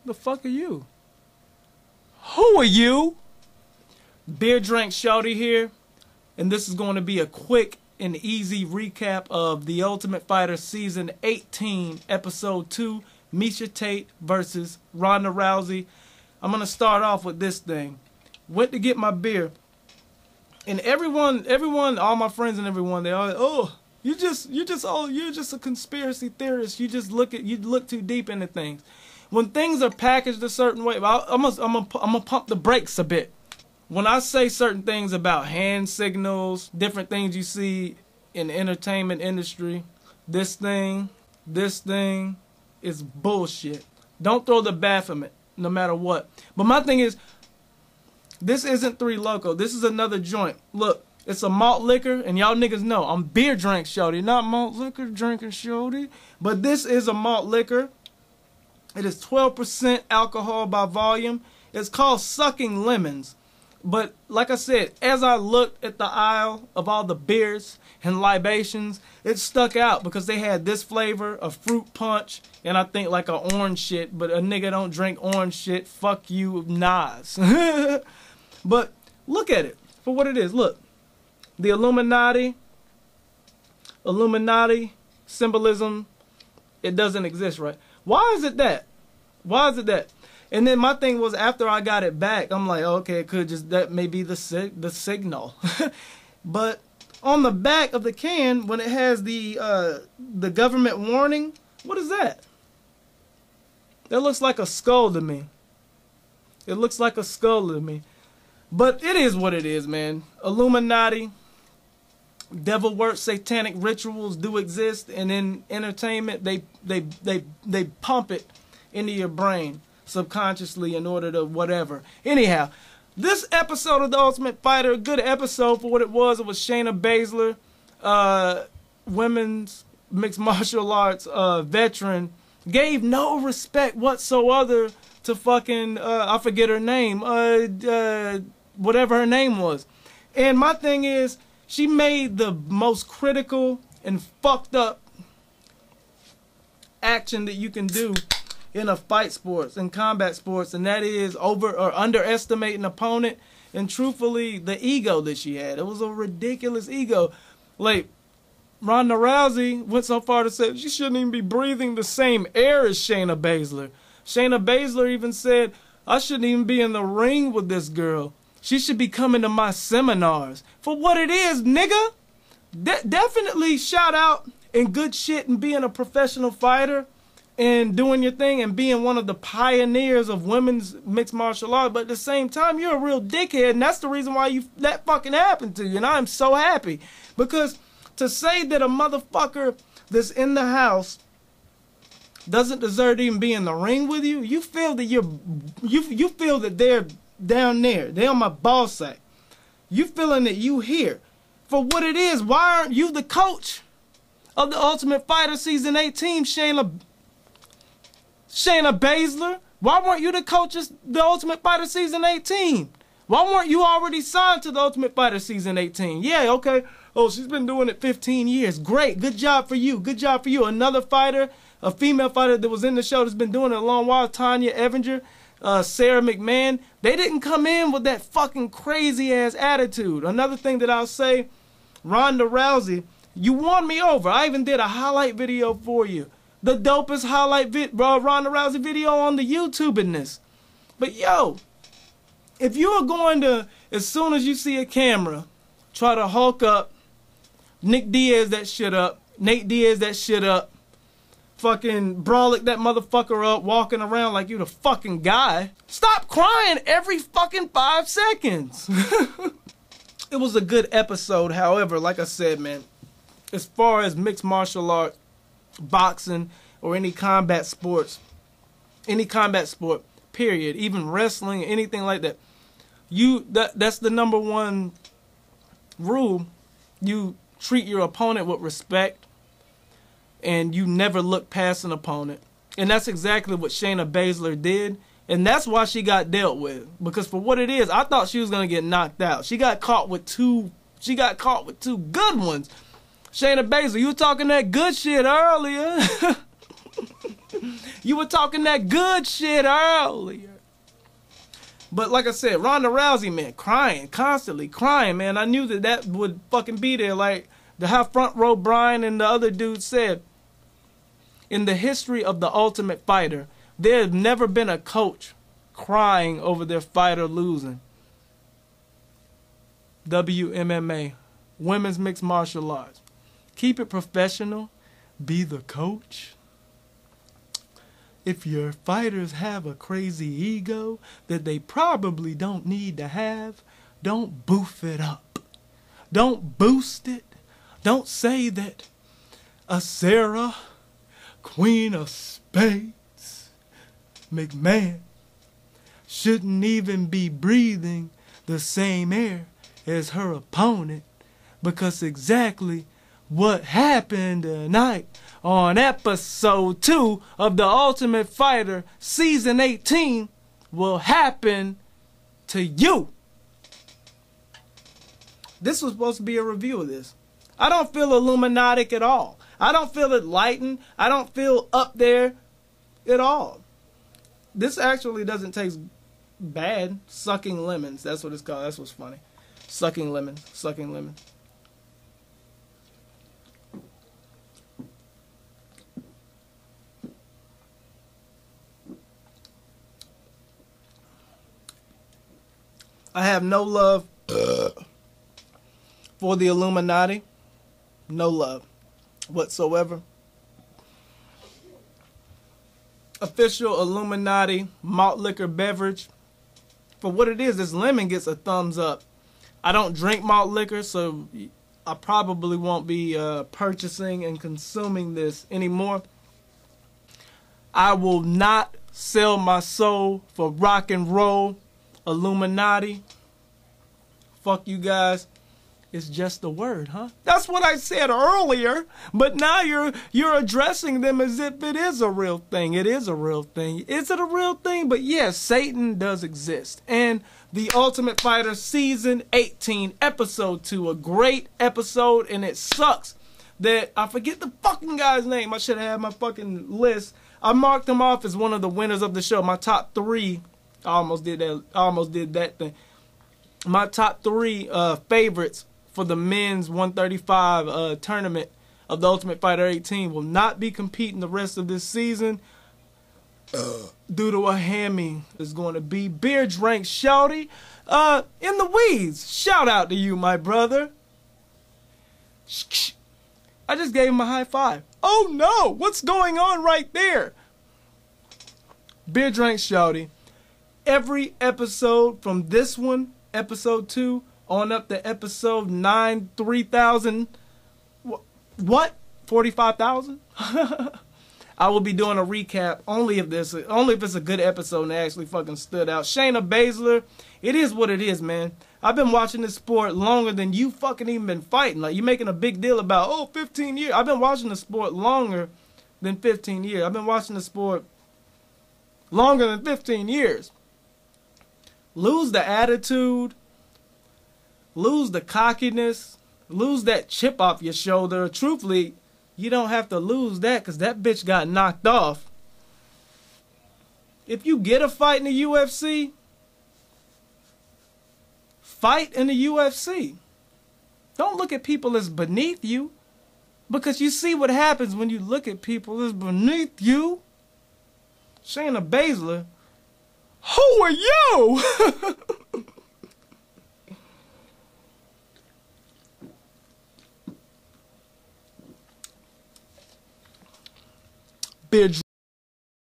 The fuck are you? Who are you? Beer Drink Shorty here, and this is going to be a quick and easy recap of The Ultimate Fighter Season 18, Episode 2, Miesha Tate versus Ronda Rousey. I'm going to start off with this thing. Went to get my beer, and everyone, all my friends and everyone, they all, oh, you're just a conspiracy theorist. You look too deep into things. When things are packaged a certain way, I'm gonna pump the brakes a bit. When I say certain things about hand signals, different things you see in the entertainment industry, this thing is bullshit. Don't throw the Baphomet, no matter what. But my thing is, this isn't Three Loco. This is another joint. Look, it's a malt liquor, and y'all niggas know I'm beer drink shorty, not malt liquor drinking shorty. But this is a malt liquor. It is 12% alcohol by volume. It's called Sucking Lemons. But like I said, as I looked at the aisle of all the beers and libations, it stuck out because they had this flavor, a fruit punch, and I think like a orange shit. But a nigga don't drink orange shit. Fuck you, Nas. But look at it for what it is. Look, the Illuminati symbolism, it doesn't exist, right? Why is it that? Why is it that? And then my thing was, after I got it back, I'm like, okay, it could just, that may be the signal. But on the back of the can, when it has the government warning, what is that? That looks like a skull to me. It looks like a skull to me. But it is what it is, man. Illuminati, devil work, satanic rituals do exist, and in entertainment, they pump it into your brain subconsciously in order to whatever. Anyhow, this episode of The Ultimate Fighter, a good episode for what it was. It was Shayna Baszler, women's mixed martial arts veteran, gave no respect whatsoever to fucking, I forget her name, whatever her name was. And my thing is, she made the most critical and fucked up action that you can do in a fight sports and combat sports, and that is over or underestimate an opponent. And truthfully, the ego that she had, it was a ridiculous ego. Like, Ronda Rousey went so far to say she shouldn't even be breathing the same air as Shayna Baszler. Shayna Baszler even said, I shouldn't even be in the ring with this girl. She should be coming to my seminars. For what it is, nigga. Definitely shout out and good shit and being a professional fighter and doing your thing and being one of the pioneers of women's mixed martial arts. But at the same time, you're a real dickhead, and that's the reason why that fucking happened to you. And I'm so happy. Because to say that a motherfucker that's in the house doesn't deserve to even be in the ring with you, you feel that you feel that they're down there. They're on my ball sack. You feeling that you here. For what it is, why aren't you the coach of The Ultimate Fighter Season 18, Shayna Baszler? Why weren't you the coach of The Ultimate Fighter Season 18? Why weren't you already signed to The Ultimate Fighter Season 18? Yeah, okay. Oh, she's been doing it 15 years. Great. Good job for you. Good job for you. Another fighter, a female fighter that was in the show that's been doing it a long while, Tanya Evinger, Sarah McMahon, they didn't come in with that fucking crazy-ass attitude. Another thing that I'll say, Ronda Rousey, you won me over. I even did a highlight video for you. The dopest highlight Ronda Rousey video on the YouTube in this. But yo, if you are going to, as soon as you see a camera, try to hulk up, Nick Diaz that shit up, Nate Diaz that shit up, fucking brolic that motherfucker up, walking around like you the fucking guy. Stop crying every fucking 5 seconds. It was a good episode. However, like I said, man, as far as mixed martial arts, boxing, or any combat sport, period, even wrestling, anything like that, that's the #1 rule. You treat your opponent with respect, and you never look past an opponent. And that's exactly what Shayna Baszler did. And that's why she got dealt with. Because for what it is, I thought she was going to get knocked out. She got caught with two good ones. Shayna Baszler, you were talking that good shit earlier. You were talking that good shit earlier. But like I said, Ronda Rousey, man, crying, constantly crying, man. I knew that would fucking be there. Like the how Front Row Brian and the other dude said, in the history of the Ultimate Fighter, there's never been a coach crying over their fighter losing. WMMA, Women's Mixed Martial Arts. Keep it professional. Be the coach. If your fighters have a crazy ego that they probably don't need to have, don't boof it up. Don't boost it. Don't say that a Sarah, Queen of Spades, McMahon, shouldn't even be breathing the same air as her opponent, because exactly what happened tonight on episode 2 of The Ultimate Fighter Season 18 will happen to you. This was supposed to be a review of this. I don't feel Illuminatic at all. I don't feel enlightened. I don't feel up there at all. This actually doesn't taste bad. Sucking lemons. That's what it's called. That's what's funny. Sucking lemons. Sucking lemons. I have no love for the Illuminati. No love whatsoever. Official Illuminati malt liquor beverage. For what it is, this lemon gets a thumbs up. I don't drink malt liquor, so I probably won't be purchasing and consuming this anymore. I will not sell my soul for rock and roll. Illuminati. Fuck you guys. It's just a word, huh? That's what I said earlier. But now you're addressing them as if it is a real thing. It is a real thing. Is it a real thing? But yes, Satan does exist. And The Ultimate Fighter Season 18, Episode 2. A great episode, and it sucks that I forget the fucking guy's name. I should have had my fucking list. I marked him off as one of the winners of the show. My top 3. I almost did that thing. My top 3 favorites for the men's 135 tournament of the Ultimate Fighter 18 will not be competing the rest of this season due to a hammy. Is going to be Beer Drank Shouty in the weeds. Shout out to you, my brother. I just gave him a high five. Oh no, what's going on right there? Beer Drank Shouty. Every episode from this one, episode 2, on up to episode 9, 3,000. What? 45,000? I will be doing a recap only if it's a good episode and it actually fucking stood out. Shayna Baszler, it is what it is, man. I've been watching this sport longer than you fucking even been fighting. Like, you're making a big deal about, oh, 15 years. I've been watching the sport longer than 15 years. I've been watching the sport longer than 15 years. Lose the attitude, lose the cockiness, lose that chip off your shoulder. Truthfully, you don't have to lose that because that bitch got knocked off. If you get a fight in the UFC, fight in the UFC. Don't look at people as beneath you, because you see what happens when you look at people as beneath you. Shayna Baszler, who are you? Beer